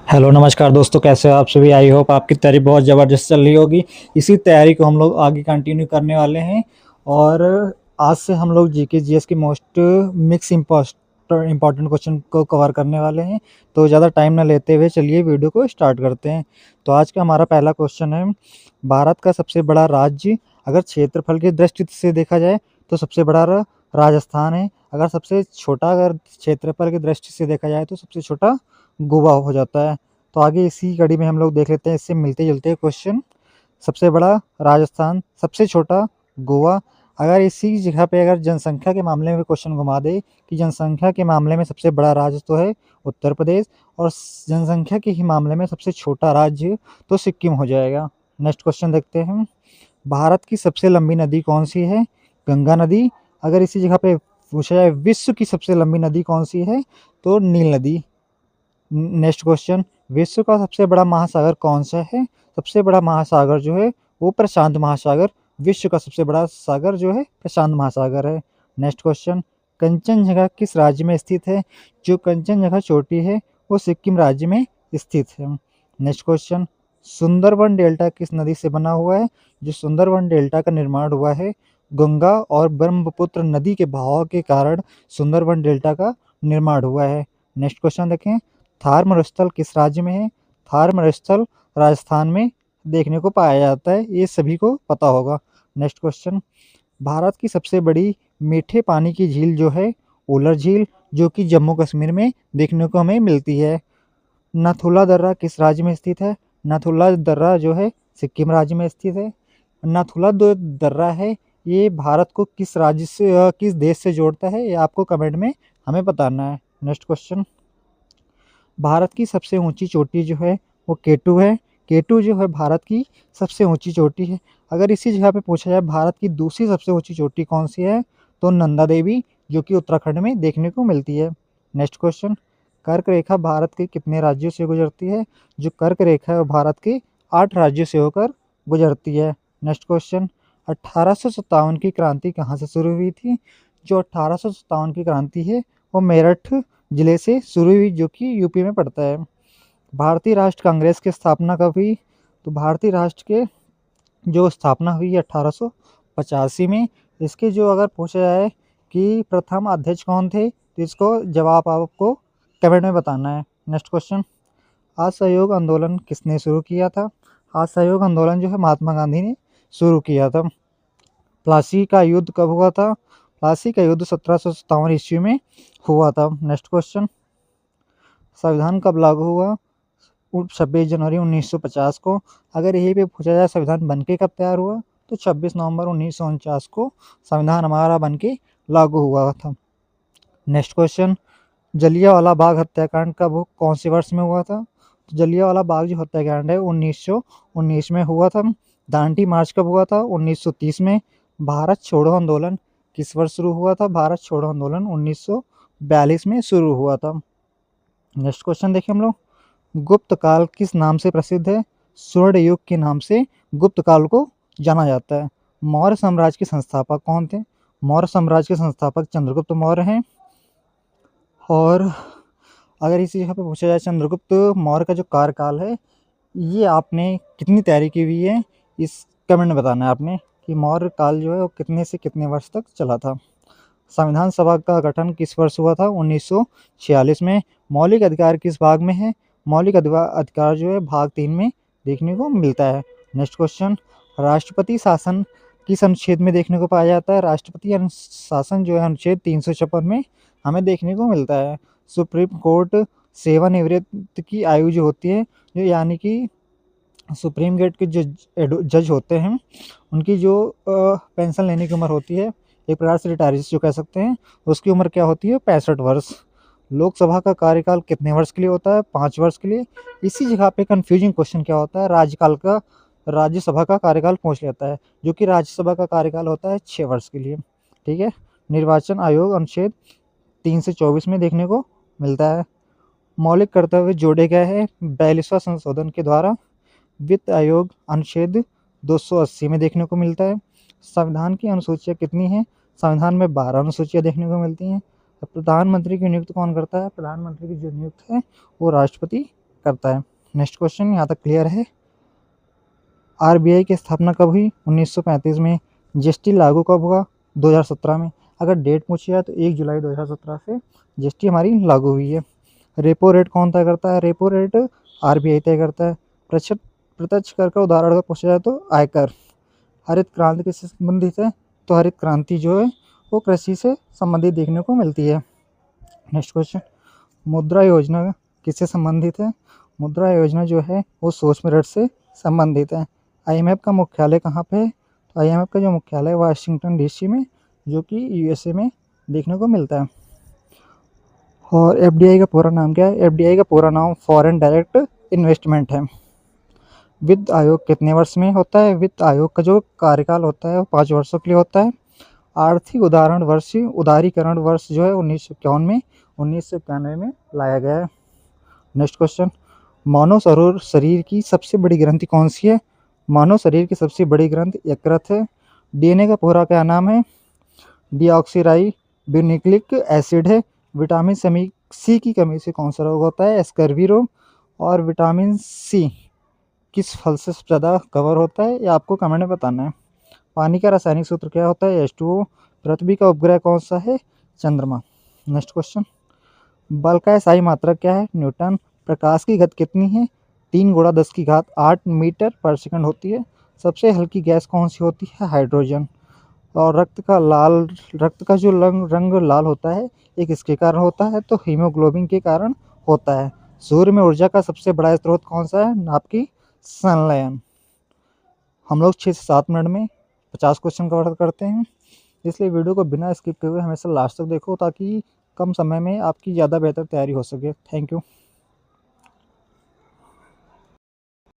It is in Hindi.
हेलो नमस्कार दोस्तों, कैसे हो आप सभी। आई होप आपकी तैयारी बहुत ज़बरदस्त चल रही होगी। इसी तैयारी को हम लोग आगे कंटिन्यू करने वाले हैं। और आज से हम लोग जीके जीएस की मोस्ट मिक्स इम्पॉर्टेंट क्वेश्चन को कवर करने वाले हैं। तो ज़्यादा टाइम ना लेते हुए चलिए वीडियो को स्टार्ट करते हैं। तो आज का हमारा पहला क्वेश्चन है, भारत का सबसे बड़ा राज्य अगर क्षेत्रफल की दृष्टि से देखा जाए तो सबसे बड़ा राजस्थान है। अगर सबसे छोटा अगर क्षेत्रफल की दृष्टि से देखा जाए तो सबसे छोटा गोवा हो जाता है। तो आगे इसी कड़ी में हम लोग देख लेते हैं इससे मिलते-जुलते क्वेश्चन। सबसे बड़ा राजस्थान, सबसे छोटा गोवा। अगर इसी जगह पे अगर जनसंख्या के मामले में क्वेश्चन घुमा दे कि जनसंख्या के मामले में सबसे बड़ा राज्य तो है उत्तर प्रदेश, और जनसंख्या के ही मामले में सबसे छोटा राज्य तो सिक्किम हो जाएगा। नेक्स्ट क्वेश्चन देखते हैं, भारत की सबसे लंबी नदी कौन सी है? गंगा नदी। अगर इसी जगह पे पूछा जाए विश्व की सबसे लंबी नदी कौन सी है, तो नील नदी। नेक्स्ट क्वेश्चन, विश्व का सबसे बड़ा महासागर कौन सा है? सबसे बड़ा महासागर जो है वो प्रशांत महासागर, विश्व का सबसे बड़ा सागर जो है प्रशांत महासागर है। नेक्स्ट क्वेश्चन, कंचनजंगा किस राज्य में स्थित है? जो कंचनजंगा चोटी है वो सिक्किम राज्य में स्थित है। नेक्स्ट क्वेश्चन, सुंदरबन डेल्टा किस नदी से बना हुआ है? जो सुंदरबन डेल्टा का निर्माण हुआ है गंगा और ब्रह्मपुत्र नदी के बहाव के कारण सुंदरबन डेल्टा का निर्माण हुआ है। नेक्स्ट क्वेश्चन देखें, थार मरुस्थल किस राज्य में है? थार मरुस्थल राजस्थान में देखने को पाया जाता है, ये सभी को पता होगा। नेक्स्ट क्वेश्चन, भारत की सबसे बड़ी मीठे पानी की झील जो है उलर झील, जो कि जम्मू कश्मीर में देखने को हमें मिलती है। नाथुला दर्रा किस राज्य में स्थित है? नाथुला दर्रा जो है सिक्किम राज्य में स्थित है। नाथुला जो दर्रा है ये भारत को किस राज्य से किस देश से जोड़ता है, ये आपको कमेंट में हमें बताना है। नेक्स्ट क्वेश्चन, भारत की सबसे ऊंची चोटी जो है वो केटू है। केटू जो है भारत की सबसे ऊंची चोटी है। अगर इसी जगह पे पूछा जाए भारत की दूसरी सबसे ऊंची चोटी कौन सी है, तो नंदा देवी, जो कि उत्तराखंड में देखने को मिलती है। नेक्स्ट क्वेश्चन, कर्क रेखा भारत के कितने राज्यों से गुजरती है? जो कर्क रेखा है वो भारत के 8 राज्यों से होकर गुजरती है। नेक्स्ट क्वेश्चन, 1857 की क्रांति कहाँ से शुरू हुई थी? जो 1857 की क्रांति है वो मेरठ जिले से शुरू हुई, जो कि यूपी में पड़ता है। भारतीय राष्ट्र कांग्रेस की स्थापना कब हुई? तो भारतीय राष्ट्र के जो स्थापना हुई 1885 में। इसके जो अगर पूछा जाए कि प्रथम अध्यक्ष कौन थे, तो इसको जवाब आपको कमेंट में बताना है। नेक्स्ट क्वेश्चन, असहयोग आंदोलन किसने शुरू किया था? असहयोग आंदोलन जो है महात्मा गांधी ने शुरू किया था। प्लासी का युद्ध कब हुआ था? प्लासी का युद्ध 1757 ईस्वी में हुआ था। नेक्स्ट क्वेश्चन, संविधान कब लागू हुआ? 26 जनवरी 1950 को। अगर यही पे पूछा जाए संविधान बनके कब तैयार हुआ, तो 26 नवंबर 1949 को संविधान हमारा बनके लागू हुआ था। नेक्स्ट क्वेश्चन, जलियांवाला बाग हत्याकांड कब कौन से वर्ष में हुआ था? तो जलियांवाला बाग जो हत्याकांड है 1919 में हुआ था। दांडी मार्च कब हुआ था? 1930 में। भारत छोड़ो आंदोलन किस वर्ष शुरू हुआ था? भारत छोड़ो आंदोलन 1942 में शुरू हुआ था। नेक्स्ट क्वेश्चन देखिए हम लोग, गुप्त काल किस नाम से प्रसिद्ध है? स्वर्ण युग के नाम से गुप्त काल को जाना जाता है। मौर्य साम्राज्य के संस्थापक कौन थे? मौर्य साम्राज्य के संस्थापक चंद्रगुप्त मौर्य हैं। और अगर इसी जगह पे पूछा जाए चंद्रगुप्त मौर्य का जो कार्यकाल है, ये आपने कितनी तैयारी की हुई है, इस कमेंट में बताना है आपने कि मौर्य काल जो है वो कितने से कितने वर्ष तक चला था। संविधान सभा का गठन किस वर्ष हुआ था? 1946 में। मौलिक अधिकार किस भाग में है? मौलिक अधिकार जो है भाग 3 में देखने को मिलता है। नेक्स्ट क्वेश्चन, राष्ट्रपति शासन किस अनुच्छेद में देखने को पाया जाता है? राष्ट्रपति शासन जो है अनुच्छेद 356 में हमें देखने को मिलता है। सुप्रीम कोर्ट सेवानिवृत्त की आयु जो होती है, जो यानी कि सुप्रीम कोर्ट के जो जज होते हैं उनकी जो पेंशन लेने की उम्र होती है, एक प्रकार से रिटायरिस्ट जो कह सकते हैं, उसकी उम्र क्या होती है? 65 वर्ष। लोकसभा का कार्यकाल कितने वर्ष के लिए होता है? 5 वर्ष के लिए। इसी जगह पे कंफ्यूजिंग क्वेश्चन क्या होता है? राज्यसभा का कार्यकाल पूछ लेता है, जो कि राज्यसभा का कार्यकाल होता है 6 वर्ष के लिए। ठीक है। निर्वाचन आयोग अनुच्छेद 3 से 24 में देखने को मिलता है। मौलिक कर्तव्य जोड़े गए हैं 42वां संशोधन के द्वारा। वित्त आयोग अनुच्छेद 280 में देखने को मिलता है। संविधान की अनुसूचियाँ कितनी हैं? संविधान में 12 अनुसूचियाँ देखने को मिलती हैं। तो प्रधानमंत्री की नियुक्ति कौन करता है? प्रधानमंत्री की जो नियुक्ति है वो राष्ट्रपति करता है। नेक्स्ट क्वेश्चन यहाँ तक क्लियर है। आरबीआई की स्थापना कब हुई? 1935 में। जीएसटी लागू कब हुआ? 2017 में। अगर डेट पूछी जाए तो 1 जुलाई 2017 से जीएसटी हमारी लागू हुई है। रेपो रेट कौन तय करता है? रेपो रेट आरबीआई तय करता है। प्रत्यक्ष कर का उदाहरण अगर पूछा जाए तो आयकर। हरित क्रांति किससे संबंधित है? तो हरित क्रांति जो है वो कृषि से संबंधित देखने को मिलती है। नेक्स्ट क्वेश्चन, मुद्रा योजना किससे संबंधित है? मुद्रा योजना जो है वो सूक्ष्म ऋण से संबंधित है। आईएमएफ का मुख्यालय कहाँ पे है? तो आईएमएफ का जो मुख्यालय है वाशिंगटन डीसी में, जो कि यूएसए में देखने को मिलता है। और एफडीआई का पूरा नाम क्या है? एफडीआई का पूरा नाम फॉरेन डायरेक्ट इन्वेस्टमेंट है। वित्त आयोग कितने वर्ष में होता है? वित्त आयोग का जो कार्यकाल होता है वो 5 वर्षों के लिए होता है। आर्थिक उदारीकरण वर्ष जो है 1991 में लाया गया है। नेक्स्ट क्वेश्चन, मानव शरीर की सबसे बड़ी ग्रंथि कौन सी है? मानव शरीर की सबसे बड़ी ग्रंथि यकृत है। डीएनए का पूरा क्या नाम है? डीऑक्सीराइबोन्यूक्लिक एसिड है। विटामिन सी की कमी से कौन सा रोग होता है? स्कर्वी रोग। और विटामिन सी किस फल से ज़्यादा कवर होता है? ये आपको कमेंट में बताना है। पानी का रासायनिक सूत्र क्या होता है? H2O। पृथ्वी का उपग्रह कौन सा है? चंद्रमा। नेक्स्ट क्वेश्चन, बल का SI मात्रक क्या है? न्यूटन। प्रकाश की गति कितनी है? 3 × 10⁸ मीटर पर सेकंड होती है। सबसे हल्की गैस कौन सी होती है? हाइड्रोजन। और रक्त का जो रंग लाल होता है ये किसके कारण होता है? तो हीमोग्लोबिन के कारण होता है। सूर्य में ऊर्जा का सबसे बड़ा स्रोत कौन सा है? आपकी सनलाइन। हम लोग 6 से 7 मिनट में 50 क्वेश्चन कवर करते हैं, इसलिए वीडियो को बिना स्किप किए हुए हमेशा लास्ट तक देखो ताकि कम समय में आपकी ज़्यादा बेहतर तैयारी हो सके। Thank you.